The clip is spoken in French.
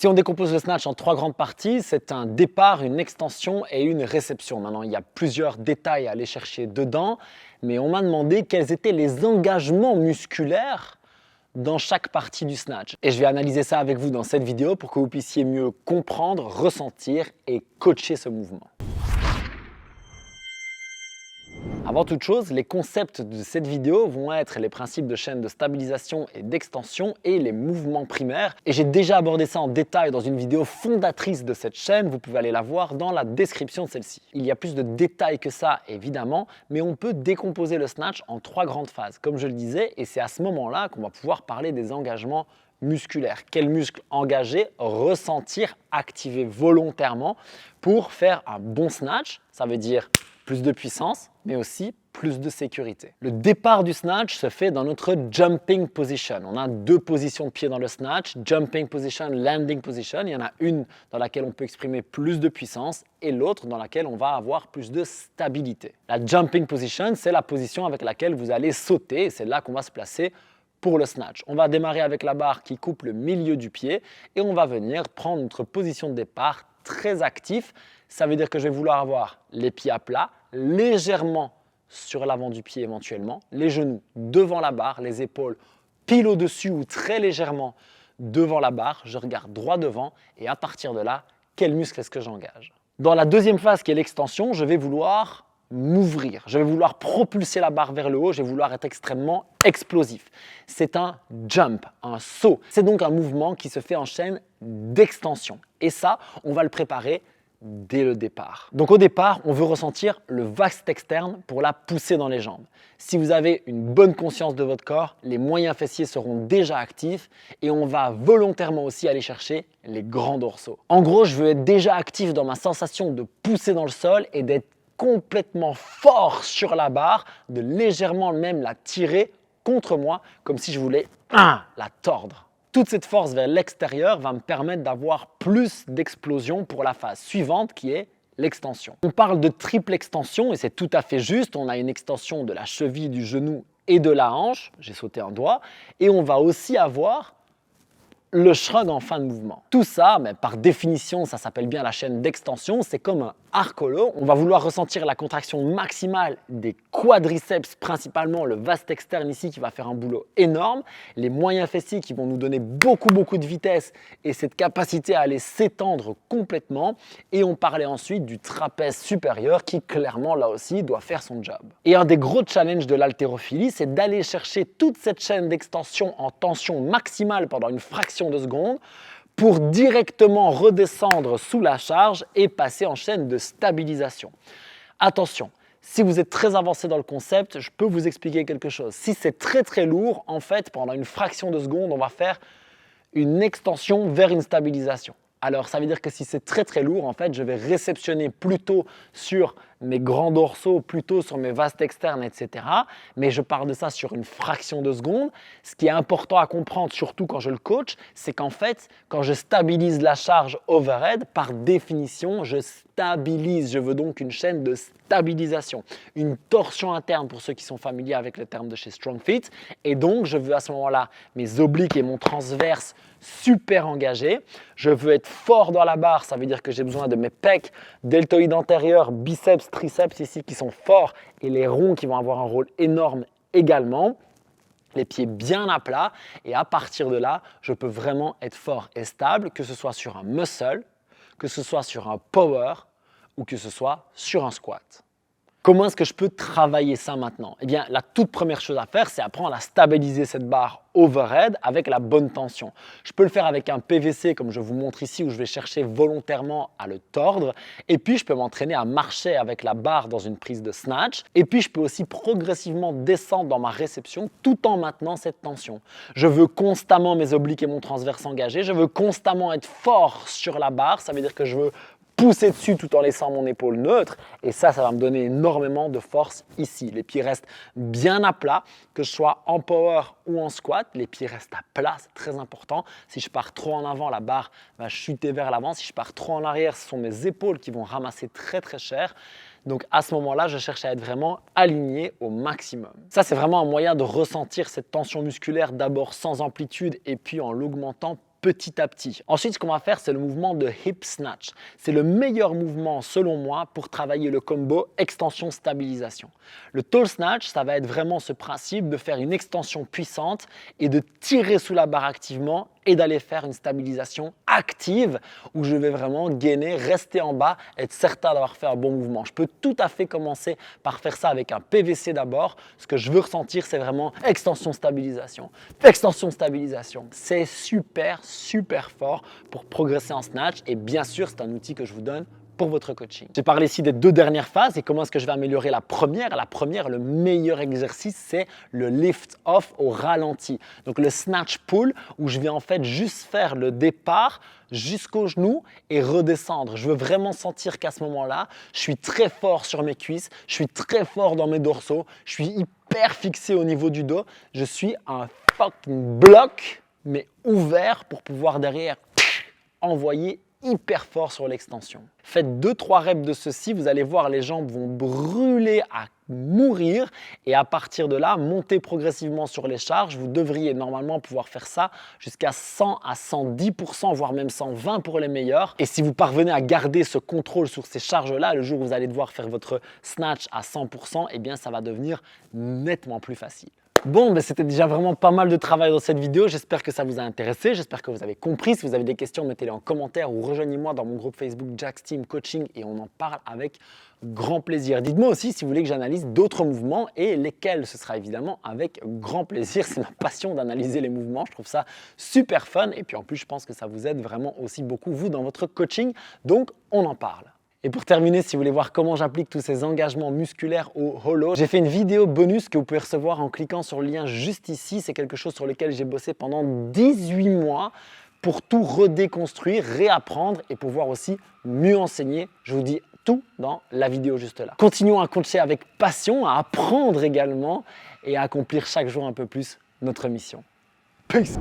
Si on décompose le snatch en 3 grandes parties, c'est un départ, une extension et une réception. Maintenant, il y a plusieurs détails à aller chercher dedans, mais on m'a demandé quels étaient les engagements musculaires dans chaque partie du snatch. Et je vais analyser ça avec vous dans cette vidéo pour que vous puissiez mieux comprendre, ressentir et coacher ce mouvement. Avant toute chose, les concepts de cette vidéo vont être les principes de chaîne de stabilisation et d'extension et les mouvements primaires. Et j'ai déjà abordé ça en détail dans une vidéo fondatrice de cette chaîne, vous pouvez aller la voir dans la description de celle-ci. Il y a plus de détails que ça évidemment, mais on peut décomposer le snatch en 3 grandes phases, comme je le disais, et c'est à ce moment-là qu'on va pouvoir parler des engagements musculaires. Quels muscles engager, ressentir, activer volontairement pour faire un bon snatch. Ça veut dire plus de puissance, mais aussi plus de sécurité. Le départ du snatch se fait dans notre jumping position. On a 2 positions de pied dans le snatch, jumping position, landing position. Il y en a une dans laquelle on peut exprimer plus de puissance et l'autre dans laquelle on va avoir plus de stabilité. La jumping position, c'est la position avec laquelle vous allez sauter et c'est là qu'on va se placer pour le snatch. On va démarrer avec la barre qui coupe le milieu du pied et on va venir prendre notre position de départ très actif. Ça veut dire que je vais vouloir avoir les pieds à plat, légèrement sur l'avant du pied éventuellement, les genoux devant la barre, les épaules pile au-dessus ou très légèrement devant la barre. Je regarde droit devant et à partir de là, quel muscle est-ce que j'engage? Dans la deuxième phase qui est l'extension, je vais vouloir m'ouvrir. Je vais vouloir propulser la barre vers le haut, je vais vouloir être extrêmement explosif. C'est un jump, un saut. C'est donc un mouvement qui se fait en chaîne d'extension. Et ça, on va le préparer dès le départ. Donc au départ, on veut ressentir le vaste externe pour la pousser dans les jambes. Si vous avez une bonne conscience de votre corps, les moyens fessiers seront déjà actifs et on va volontairement aussi aller chercher les grands dorsaux. En gros, je veux être déjà actif dans ma sensation de pousser dans le sol et d'être complètement fort sur la barre, de légèrement même la tirer contre moi, comme si je voulais la tordre. Toute cette force vers l'extérieur va me permettre d'avoir plus d'explosion pour la phase suivante qui est l'extension. On parle de triple extension et c'est tout à fait juste. On a une extension de la cheville, du genou et de la hanche. J'ai sauté un doigt. Et on va aussi avoir le shrug en fin de mouvement. Tout ça, mais par définition, ça s'appelle bien la chaîne d'extension. C'est comme un arc holo. On va vouloir ressentir la contraction maximale des quadriceps, principalement le vaste externe ici qui va faire un boulot énorme. Les moyens fessiers qui vont nous donner beaucoup de vitesse et cette capacité à aller s'étendre complètement. Et on parlait ensuite du trapèze supérieur qui clairement là aussi doit faire son job. Et un des gros challenges de l'haltérophilie, c'est d'aller chercher toute cette chaîne d'extension en tension maximale pendant une fraction de seconde pour directement redescendre sous la charge et passer en chaîne de stabilisation. Attention, si vous êtes très avancé dans le concept, je peux vous expliquer quelque chose. Si c'est très lourd, en fait, pendant une fraction de seconde, on va faire une extension vers une stabilisation. Alors, ça veut dire que si c'est très lourd, en fait, je vais réceptionner plutôt sur mes grands dorsaux, plutôt sur mes vastes externes, etc. Mais je parle de ça sur une fraction de seconde. Ce qui est important à comprendre, surtout quand je le coach, c'est qu'en fait, quand je stabilise la charge overhead, par définition, je stabilise. Je veux donc une chaîne de stabilisation, une torsion interne pour ceux qui sont familiers avec le terme de chez StrongFit. Et donc, je veux à ce moment-là mes obliques et mon transverse super engagés. Je veux être fort dans la barre, ça veut dire que j'ai besoin de mes pecs, deltoïdes antérieurs, biceps, triceps ici qui sont forts et les ronds qui vont avoir un rôle énorme également. Les pieds bien à plat et à partir de là, je peux vraiment être fort et stable, que ce soit sur un muscle, que ce soit sur un power ou que ce soit sur un squat. Comment est-ce que je peux travailler ça maintenant? Eh bien, la toute première chose à faire, c'est apprendre à stabiliser cette barre overhead avec la bonne tension. Je peux le faire avec un PVC comme je vous montre ici où je vais chercher volontairement à le tordre. Et puis, je peux m'entraîner à marcher avec la barre dans une prise de snatch. Et puis, je peux aussi progressivement descendre dans ma réception tout en maintenant cette tension. Je veux constamment mes obliques et mon transverse engagés. Je veux constamment être fort sur la barre. Ça veut dire que je veux pousser dessus tout en laissant mon épaule neutre et ça va me donner énormément de force ici. Les pieds restent bien à plat, que je sois en power ou en squat, les pieds restent à plat, c'est très important. Si je pars trop en avant, la barre va chuter vers l'avant. Si je pars trop en arrière, ce sont mes épaules qui vont ramasser très cher. Donc à ce moment-là, je cherche à être vraiment aligné au maximum. Ça, c'est vraiment un moyen de ressentir cette tension musculaire d'abord sans amplitude et puis en l'augmentant petit à petit. Ensuite, ce qu'on va faire, c'est le mouvement de hip snatch. C'est le meilleur mouvement, selon moi, pour travailler le combo extension-stabilisation. Le tall snatch, ça va être vraiment ce principe de faire une extension puissante et de tirer sous la barre activement et d'aller faire une stabilisation active où je vais vraiment gainer, rester en bas, être certain d'avoir fait un bon mouvement. Je peux tout à fait commencer par faire ça avec un PVC d'abord. Ce que je veux ressentir, c'est vraiment extension-stabilisation. Extension-stabilisation. C'est super fort pour progresser en snatch et bien sûr, c'est un outil que je vous donne pour votre coaching. J'ai parlé ici des 2 dernières phases et comment est-ce que je vais améliorer la première. La première, le meilleur exercice, c'est le lift off au ralenti. Donc le snatch pull où je vais en fait juste faire le départ jusqu'au genou et redescendre. Je veux vraiment sentir qu'à ce moment-là, je suis très fort sur mes cuisses, je suis très fort dans mes dorsaux, je suis hyper fixé au niveau du dos. Je suis un fucking bloc, mais ouvert pour pouvoir derrière envoyer hyper fort sur l'extension. Faites 2-3 reps de ceci, vous allez voir les jambes vont brûler à mourir et à partir de là, montez progressivement sur les charges. Vous devriez normalement pouvoir faire ça jusqu'à 100 à 110%, voire même 120 pour les meilleurs. Et si vous parvenez à garder ce contrôle sur ces charges-là, le jour où vous allez devoir faire votre snatch à 100%, eh bien ça va devenir nettement plus facile. Bon, c'était déjà vraiment pas mal de travail dans cette vidéo. J'espère que ça vous a intéressé. J'espère que vous avez compris. Si vous avez des questions, mettez-les en commentaire ou rejoignez-moi dans mon groupe Facebook Jack's Team Coaching et on en parle avec grand plaisir. Dites-moi aussi si vous voulez que j'analyse d'autres mouvements et lesquels. Ce sera évidemment avec grand plaisir. C'est ma passion d'analyser les mouvements. Je trouve ça super fun et puis en plus, je pense que ça vous aide vraiment aussi beaucoup, vous, dans votre coaching. Donc, on en parle. Et pour terminer, si vous voulez voir comment j'applique tous ces engagements musculaires au holo, j'ai fait une vidéo bonus que vous pouvez recevoir en cliquant sur le lien juste ici. C'est quelque chose sur lequel j'ai bossé pendant 18 mois pour tout redéconstruire, réapprendre et pouvoir aussi mieux enseigner. Je vous dis tout dans la vidéo juste là. Continuons à coacher avec passion, à apprendre également et à accomplir chaque jour un peu plus notre mission. Peace!